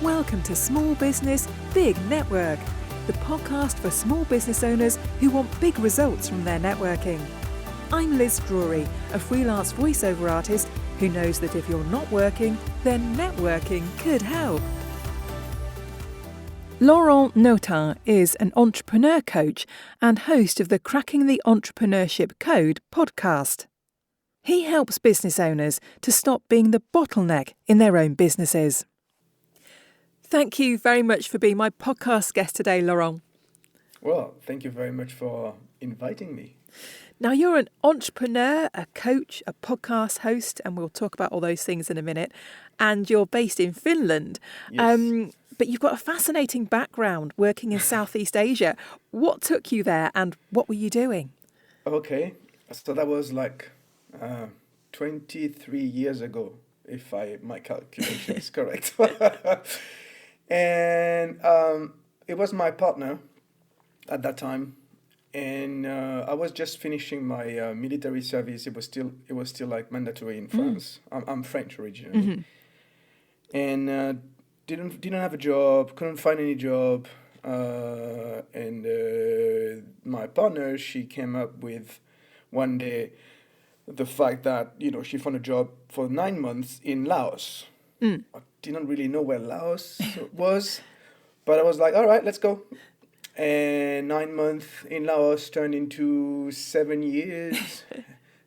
Welcome to Small Business, Big Network, the podcast for small business owners who want big results from their networking. I'm Liz Drury, a freelance voiceover artist who knows that if you're not working, then networking could help. Laurent Notin is an entrepreneur coach and host of the Cracking the Entrepreneurship Code podcast. He helps business owners to stop being the bottleneck in their own businesses. Thank you very much for being my podcast guest today, Laurent. Well, thank you very much for inviting me. Now, you're an entrepreneur, a coach, a podcast host, and we'll talk about all those things in a minute. And you're based in Finland. Yes. But you've got a fascinating background working in Southeast Asia. What took you there and what were you doing? Okay, so that was like 23 years ago, if my calculation is correct. And it was my partner at that time. And I was just finishing my military service. It was still like mandatory in France. I'm French originally, and didn't have a job. Couldn't find any job. And my partner, she came up with one day the fact that she found a job for 9 months in Laos. I didn't really know where Laos was, but I was like, all right, let's go. And 9 months in Laos turned into 7 years.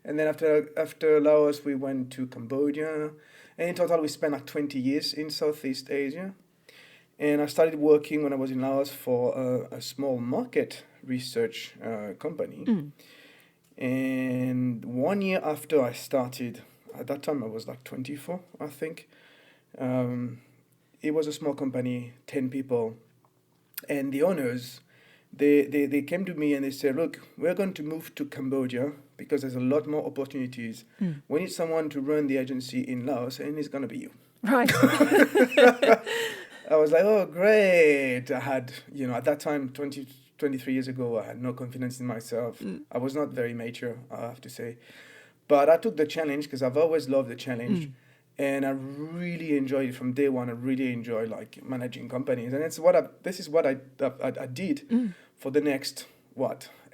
And then after Laos, we went to Cambodia. And in total, we spent like 20 years in Southeast Asia. And I started working when I was in Laos for a small market research company. And 1 year after I started, at that time I was like 24, I think. It was a small company, 10 people. And the owners, they came to me and they said, look, we're going to move to Cambodia because there's a lot more opportunities. We need someone to run the agency in Laos, and it's going to be you. Right. I was like, oh, great. I had, at that time, 23 years ago, I had no confidence in myself. I was not very mature, I have to say. But I took the challenge because I've always loved the challenge. And I really enjoyed it from day one. I really enjoyed like managing companies. And this is what I did for the next,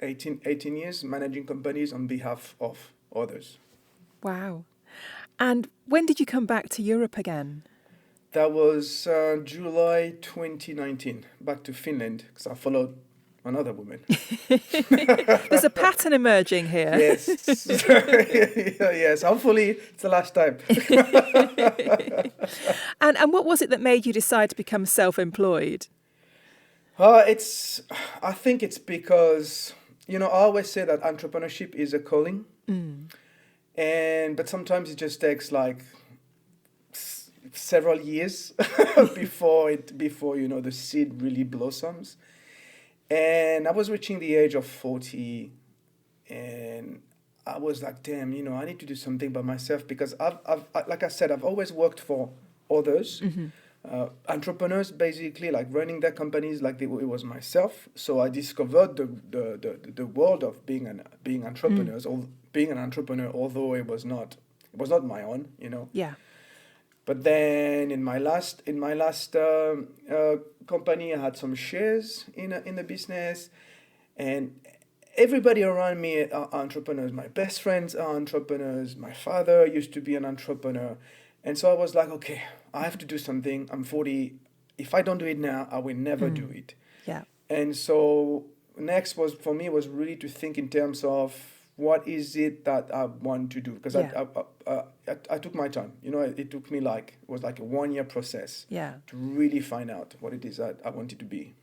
18 years, managing companies on behalf of others. Wow. And when did you come back to Europe again? That was July 2019, back to Finland, because I followed another woman. There's a pattern emerging here. Yes. Yes, hopefully it's the last time. And what was it that made you decide to become self-employed? I think it's because, I always say that entrepreneurship is a calling. But sometimes it just takes like several years before the seed really blossoms. And I was reaching the age of 40, and I was like, damn, I need to do something by myself, because I've always worked for others, entrepreneurs, basically, like running their companies like it was myself. So I discovered the world of being entrepreneurs, or being an entrepreneur, although it was not my own, Yeah. But then in my last company, I had some shares in the business, and everybody around me are entrepreneurs. My best friends are entrepreneurs. My father used to be an entrepreneur, and so I was like, okay, I have to do something. I'm 40. If I don't do it now, I will never do it. Yeah. And so next was really to think in terms of what is it that I want to do? Because I took my time. It took me it was like a 1 year process to really find out what it is that I wanted to be.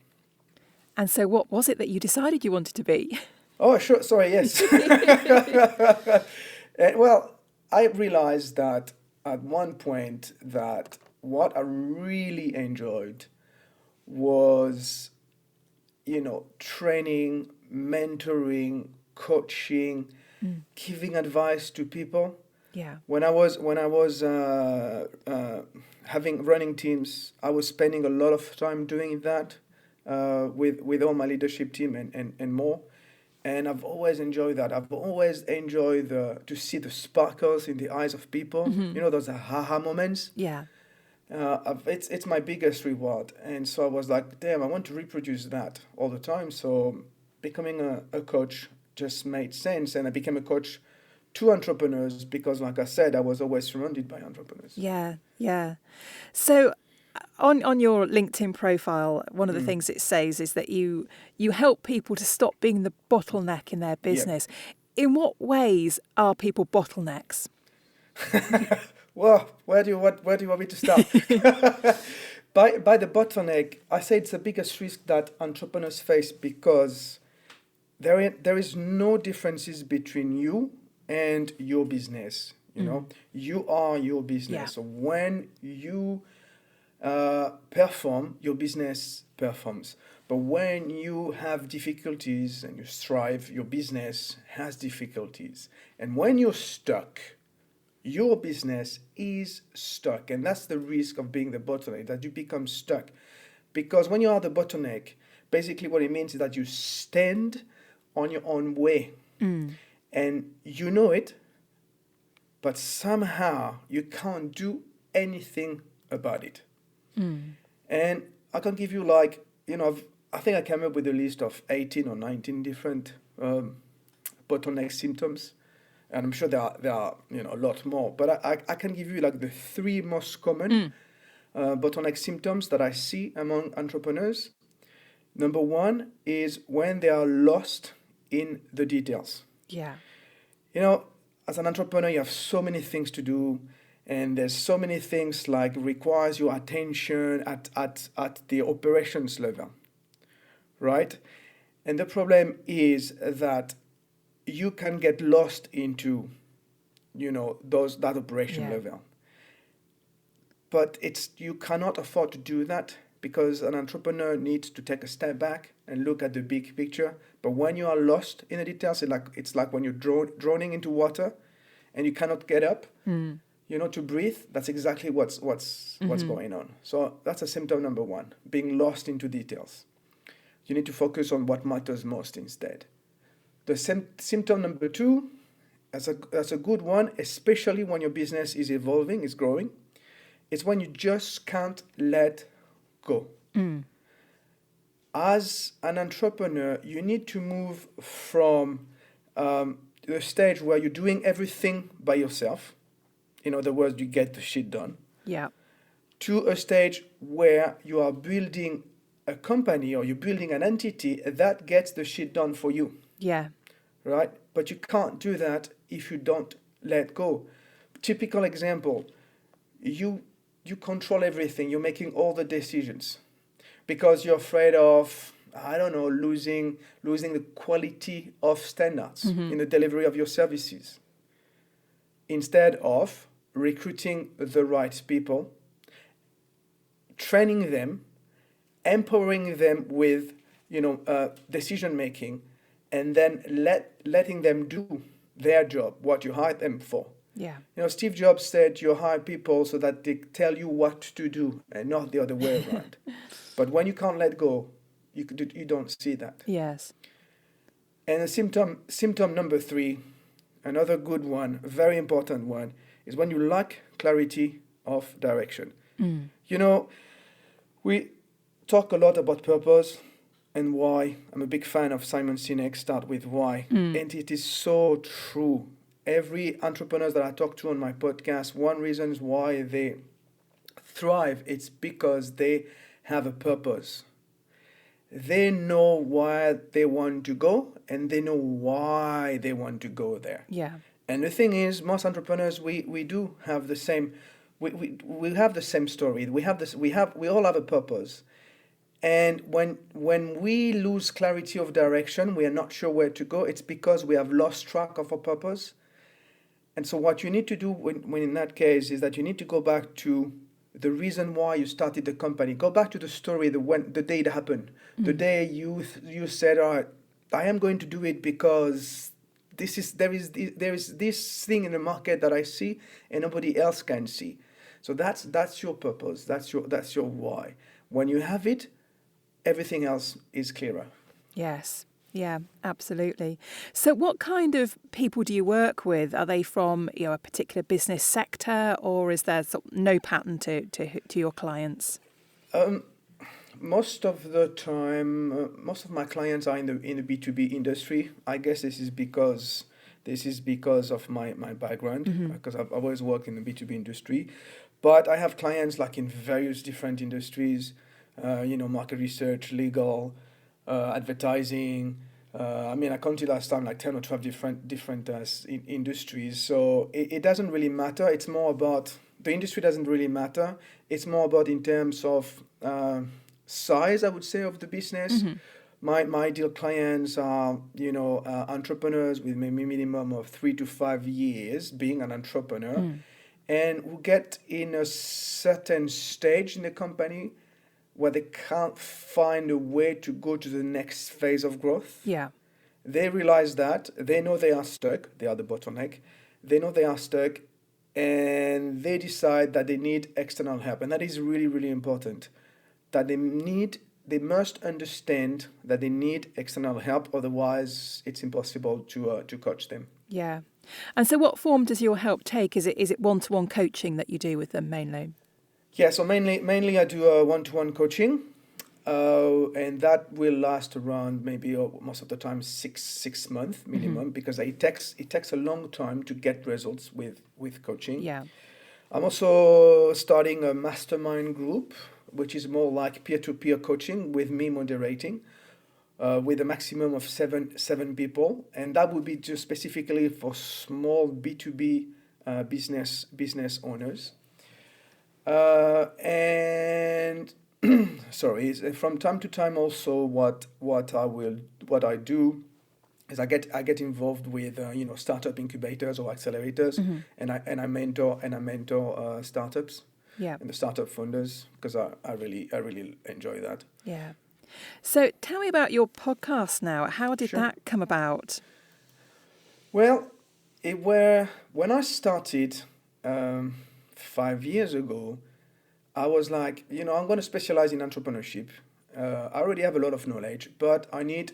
And so what was it that you decided you wanted to be? Oh, sure. Sorry, yes. Well, I realized that at one point that what I really enjoyed was, training, mentoring, coaching, giving advice to people. Yeah. When I was running teams, I was spending a lot of time doing that with all my leadership team and more. And I've always enjoyed that. I've always enjoyed to see the sparkles in the eyes of people. Those aha moments. Yeah. It's my biggest reward. And so I was like, damn, I want to reproduce that all the time. So becoming a coach just made sense. And I became a coach to entrepreneurs because, like I said, I was always surrounded by entrepreneurs. Yeah, yeah. So on your LinkedIn profile, one of the things it says is that you help people to stop being the bottleneck in their business. In what ways are people bottlenecks? Well, where do you want me to start? By the bottleneck, I say it's the biggest risk that entrepreneurs face because there is no differences between you and your business. You know, you are your business. Yeah. So when you perform, your business performs. But when you have difficulties and you strive, your business has difficulties. And when you're stuck, your business is stuck. And that's the risk of being the bottleneck, that you become stuck. Because when you are the bottleneck, basically what it means is that you stand on your own way. And you know it, but somehow you can't do anything about it. And I can give you I think I came up with a list of 18 or 19 different bottleneck symptoms. And I'm sure there are a lot more. But I can give you like the three most common bottleneck symptoms that I see among entrepreneurs. Number one is when they are lost in the details. Yeah. As an entrepreneur, you have so many things to do, and there's so many things like requires your attention at the operations level, right? And the problem is that you can get lost into, that operation level. But you cannot afford to do that because an entrepreneur needs to take a step back and look at the big picture. But when you are lost in the details, it's like when you're drowning into water and you cannot get up, to breathe. That's exactly what's going on. So that's a symptom number one, being lost into details. You need to focus on what matters most instead. The symptom number two, that's a good one, especially when your business is evolving, is growing. It's when you just can't let go. As an entrepreneur, you need to move from the stage where you're doing everything by yourself. In other words, you get the shit done. Yeah. To a stage where you are building a company or you're building an entity that gets the shit done for you. Yeah. Right? But you can't do that if you don't let go. Typical example, you control everything. You're making all the decisions because you're afraid of, losing the quality of standards in the delivery of your services. Instead of recruiting the right people, training them, empowering them with, decision making, and then letting them do their job, what you hired them for. Yeah. Steve Jobs said you hire people so that they tell you what to do and not the other way around. But when you can't let go, you don't see that. Yes. And the symptom number three, another good one, very important one, is when you lack clarity of direction. We talk a lot about purpose and why. I'm a big fan of Simon Sinek, Start With Why. And it is so true. Every entrepreneur that I talk to on my podcast, one reason why they thrive, it's because they have a purpose. They know where they want to go and they know why they want to go there. Yeah. And the thing is, most entrepreneurs, we do have the same, we have the same story. We all have a purpose. And when we lose clarity of direction, we are not sure where to go, it's because we have lost track of our purpose. And so what you need to do when in that case is that you need to go back to the reason why you started the company. Go back to the story, the day it happened. The day you said, all right, I am going to do it because there is this thing in the market that I see and nobody else can see. So that's your purpose. That's your why. When you have it, everything else is clearer. Yes. Yeah, absolutely. So what kind of people do you work with? Are they from a particular business sector, or is there sort of no pattern to your clients? Most of the time, most of my clients are in the B2B industry. I guess this is because of my background, because I've always worked in the B2B industry. But I have clients like in various different industries, market research, legal, advertising. I counted last time like 10 or 12 different industries. So it doesn't really matter. It's more about, the industry doesn't really matter. It's more about in terms of size, I would say, of the business. My ideal clients are, entrepreneurs with maybe minimum of 3 to 5 years being an entrepreneur, and who get in a certain stage in the company where they can't find a way to go to the next phase of growth. Yeah. They realize that, they know they are stuck, they are the bottleneck, they know they are stuck, and they decide that they need external help. And that is really, really important, that they must understand that they need external help, otherwise it's impossible to coach them. Yeah. And so what form does your help take? Is it one-to-one coaching that you do with them mainly? Yeah, so mainly I do a one-to-one coaching, and that will last around maybe most of the time six months minimum, because it takes a long time to get results with coaching. Yeah. I'm also starting a mastermind group, which is more like peer-to-peer coaching with me moderating, with a maximum of seven people, and that would be just specifically for small B2B business owners. And sorry, from time to time also what I do is I get involved with startup incubators or accelerators, and I mentor startups. Yeah. And the startup funders, because I really enjoy that. Yeah. So tell me about your podcast now. How did that come about? Well, when I started 5 years ago, I was like, I'm going to specialize in entrepreneurship. I already have a lot of knowledge, but I need.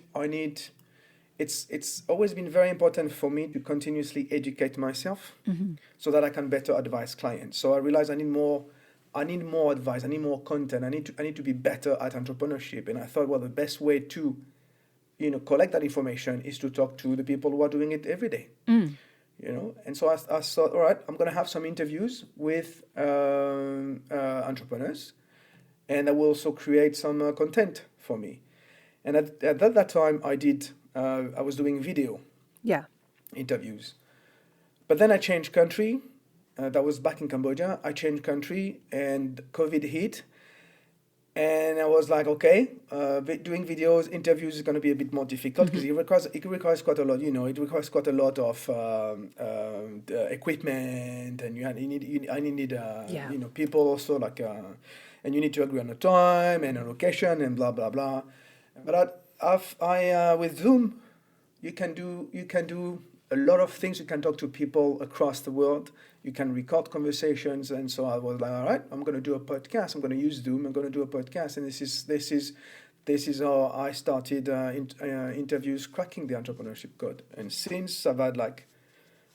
It's always been very important for me to continuously educate myself, so that I can better advise clients. So I realized I need more advice. I need more content. I need to be better at entrepreneurship. And I thought, well, the best way to, collect that information is to talk to the people who are doing it every day. And so I thought, all right, I'm going to have some interviews with entrepreneurs, and I will also create some content for me. And at that time, I was doing video interviews. But then I changed country. That was back in Cambodia. I changed country, and COVID hit. And I was like, okay, doing interviews is going to be a bit more difficult, because it requires quite a lot. It requires quite a lot of equipment, and I need people also, like, and you need to agree on a time and a location and blah blah blah. But with Zoom, you can do a lot of things. You can talk to people across the world. You can record conversations, and so I was like, all right, I'm going to do a podcast. I'm going to use Zoom. I'm going to do a podcast, and this is how I started interviews, cracking the entrepreneurship code. And since I've had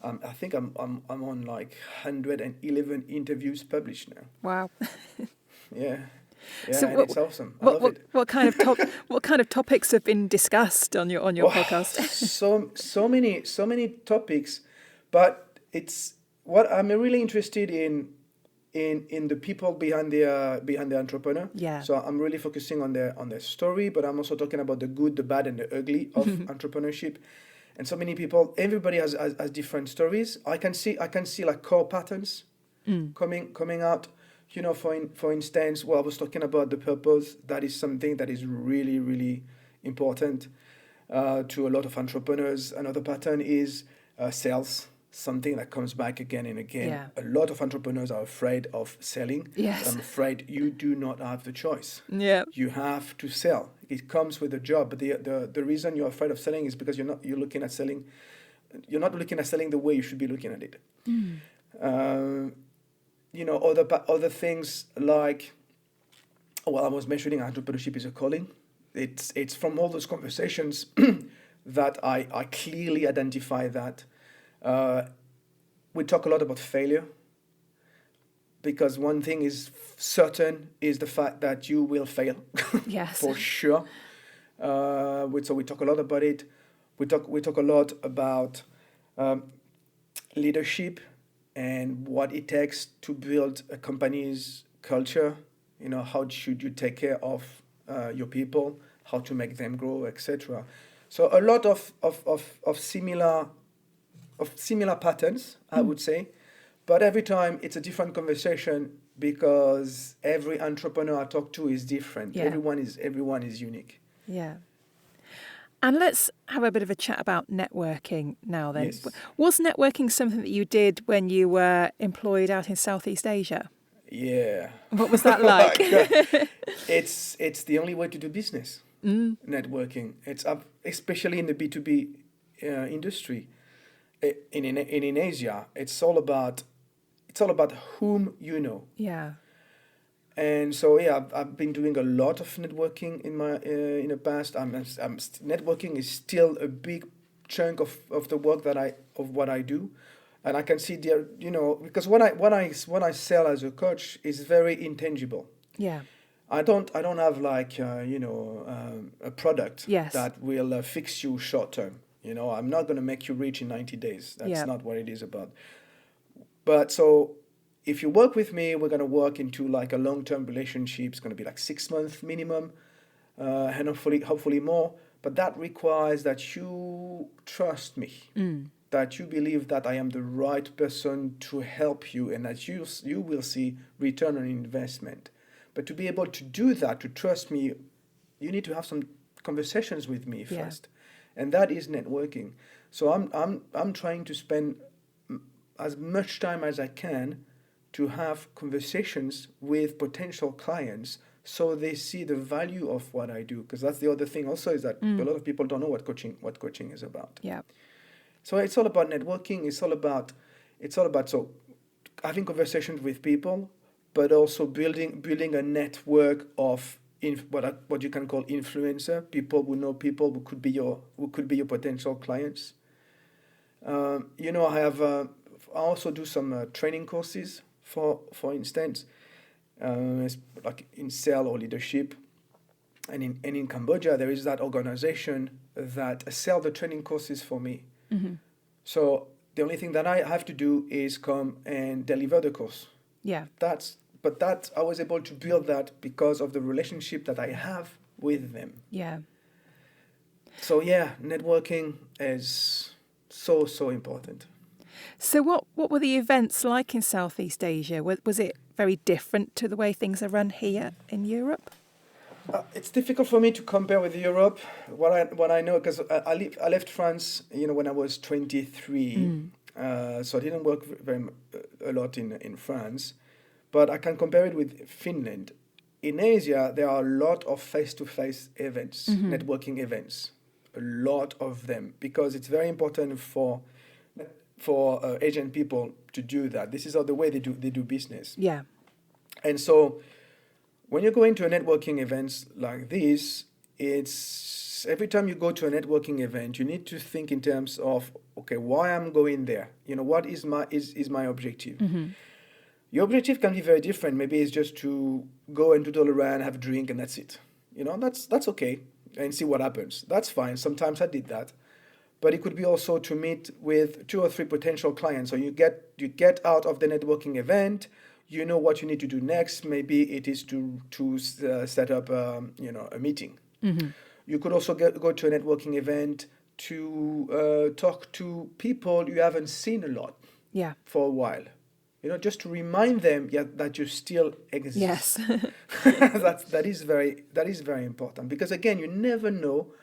I think I'm on like 111 interviews published now. Wow. Yeah. Yeah, So and it's awesome. I love it. What kind of topics have been discussed on your podcast? so many topics, but it's what I'm really interested in the people behind the entrepreneur. Yeah. So I'm really focusing on their story, but I'm also talking about the good, the bad, and the ugly of entrepreneurship. And so many people, everybody has different stories. I can see like core patterns coming out. For instance, I was talking about the purpose. That is something that is really, really important to a lot of entrepreneurs. Another pattern is sales, something that comes back again and again. Yeah. A lot of entrepreneurs are afraid of selling. Yes. I'm afraid you do not have the choice. Yeah. You have to sell. It comes with a job. But the reason you're afraid of selling is because you're not looking at selling the way you should be looking at it. Other things like, I was mentioning entrepreneurship is a calling. It's from all those conversations that I clearly identify that. We talk a lot about failure, because one thing is certain is the fact that you will fail. Yes. For sure. So we talk a lot about it. We talk a lot about leadership and what it takes to build a company's culture. How should you take care of your people, how to make them grow, etc. So a lot of similar patterns, I would say. But every time it's a different conversation, because every entrepreneur I talk to is different. Yeah. Everyone is unique. Yeah. And let's have a bit of a chat about networking now then. Yes. Was networking something that you did when you were employed out in Southeast Asia? Yeah. What was that like? It's the only way to do business. Networking. It's up, especially in the B2B industry. In Asia, it's all about whom you know. Yeah. And so I've been doing a lot of networking in the past. Networking is still a big chunk of the work of what I do, and I can see there, because when I sell as a coach, it's very intangible. Yeah. I don't have like a product Yes. that will fix you short term. I'm not going to make you rich in 90 days. That's Yeah. not what it is about. But so if you work with me, we're going to work into like a long-term relationship. It's going to be like 6 months minimum, and hopefully more. But that requires that you trust me, that you believe that I am the right person to help you, and that you will see return on investment. But to be able to do that, to trust me, you need to have some conversations with me first, and that is networking. So I'm trying to spend as much time as I can to have conversations with potential clients, so they see the value of what I do. Because that's the other thing also, is that a lot of people don't know what coaching is about. Yeah. So it's all about networking. It's all about so having conversations with people, but also building a network of what you can call influencer, people who know people who could be your potential clients. I also do some training courses, for instance, like in sales or leadership. And in Cambodia, there is that organization that sell the training courses for me. Mm-hmm. So the only thing that I have to do is come and deliver the course. Yeah. But I was able to build that because of the relationship that I have with them. Yeah. So networking is so important. So what were the events like in Southeast Asia? Was it very different to the way things are run here in Europe? It's difficult for me to compare with Europe. What I know, because I left France, when I was 23, so I didn't work a lot in France, but I can compare it with Finland. In Asia, there are a lot of face-to-face events, networking events, a lot of them, because it's very important for Asian people to do that. This is the way they do business. Yeah. And so when you're going to a networking events like this, it's every time you go to a networking event, you need to think in terms of, okay, why I'm going there? What is my objective? Mm-hmm. Your objective can be very different. Maybe it's just to go and doodle around, have a drink, and that's it. That's okay, and see what happens. That's fine. Sometimes I did that. But it could be also to meet with 2 or 3 potential clients. So you get out of the networking event, you know what you need to do next. Maybe it is to set up a meeting. Mm-hmm. You could also go to a networking event to talk to people you haven't seen a lot for a while. Just to remind them that you still exist. Yes. that is very important, because again, you never know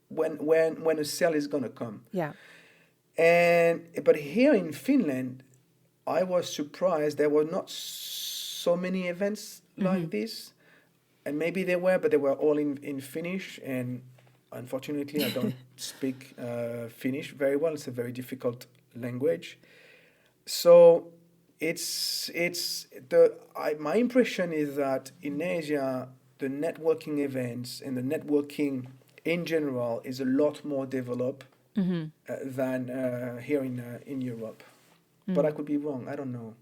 when a sale is going to come. Yeah. But here in Finland, I was surprised there were not so many events like this, and maybe they were, but they were all in Finnish, and unfortunately I don't speak Finnish very well. It's a very difficult language. So my impression is that in Asia, the networking events and the networking in general is a lot more developed than here in Europe. But I could be wrong. I don't know.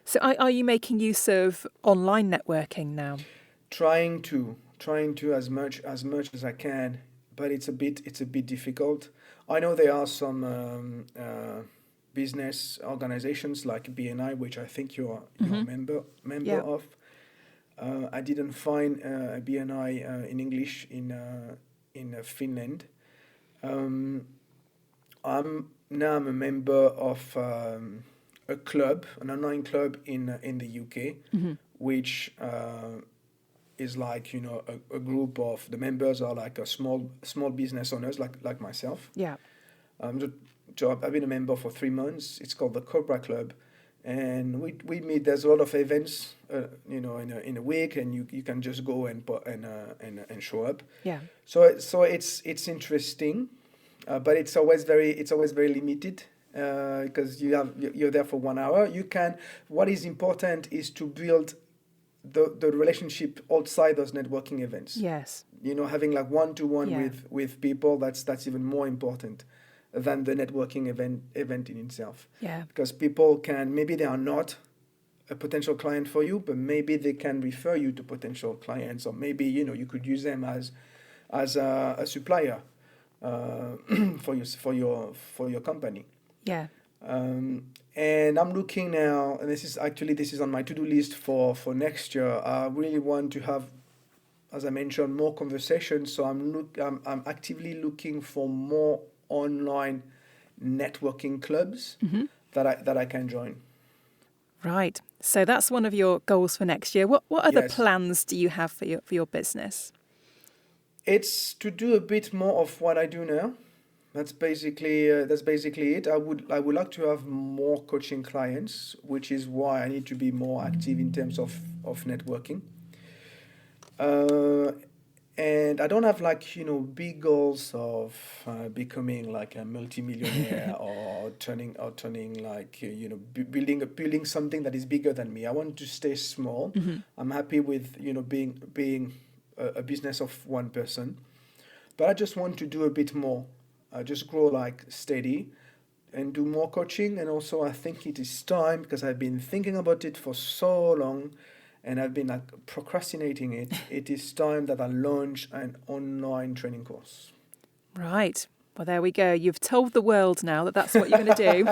So are you making use of online networking now? Trying to as much as I can, but it's a bit difficult. I know there are some business organizations like BNI, which I think you're a member of. I didn't find a BNI in English in Finland. I'm a member of a club, an online club in the UK, which is like, you know, a group of the members are like a small business owners like myself. Yeah. So I've been a member for 3 months. It's called the Cobra Club, and we meet. There's a lot of events, you know, in a week, and you can just go and show up. Yeah. So it's interesting, but it's always very limited. Because you're there for 1 hour. What is important is to build the relationship outside those networking events. Yes. You know, having like one-to-one with people, that's even more important than the networking event in itself. Yeah. Because people maybe they are not a potential client for you, but maybe they can refer you to potential clients, or maybe, you know, you could use them as a supplier for your company. Yeah. And I'm looking now, and this is on my to-do list for next year. I really want to have, as I mentioned, more conversations. So I'm actively looking for more online networking clubs that I can join. Right. So that's one of your goals for next year. What other plans do you have for your business? It's to do a bit more of what I do now. That's basically it. I would like to have more coaching clients, which is why I need to be more active in terms of networking. And I don't have, like, you know, big goals of becoming like a multimillionaire or turning like, you know, building something that is bigger than me. I want to stay small. I'm happy with, you know, being a business of one person, but I just want to do a bit more. Just grow like steady and do more coaching. And also I think it is time, because I've been thinking about it for so long and I've been like procrastinating it. It is time that I launch an online training course. Right. Well, there we go. You've told the world now that that's what you're going to do.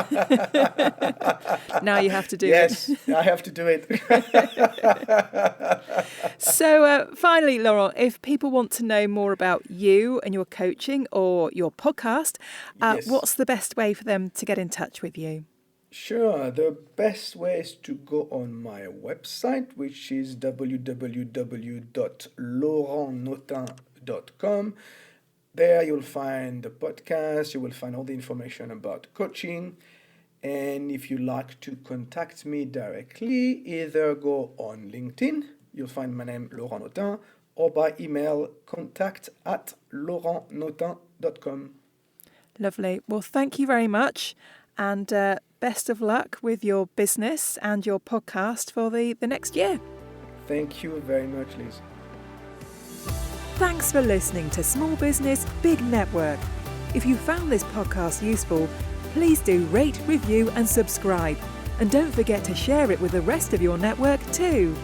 Now you have to do it. Yes, I have to do it. So finally, Laurent, if people want to know more about you and your coaching or your podcast, what's the best way for them to get in touch with you? Sure. The best way is to go on my website, which is www.laurentnotin.com. There you'll find the podcast, you will find all the information about coaching. And if you like to contact me directly, either go on LinkedIn, you'll find my name, Laurent Notin, or by email, contact@laurentnotin.com. Lovely. Well, thank you very much. And best of luck with your business and your podcast for the next year. Thank you very much, Liz. Thanks for listening to Small Business, Big Network. If you found this podcast useful, please do rate, review and subscribe. And don't forget to share it with the rest of your network too.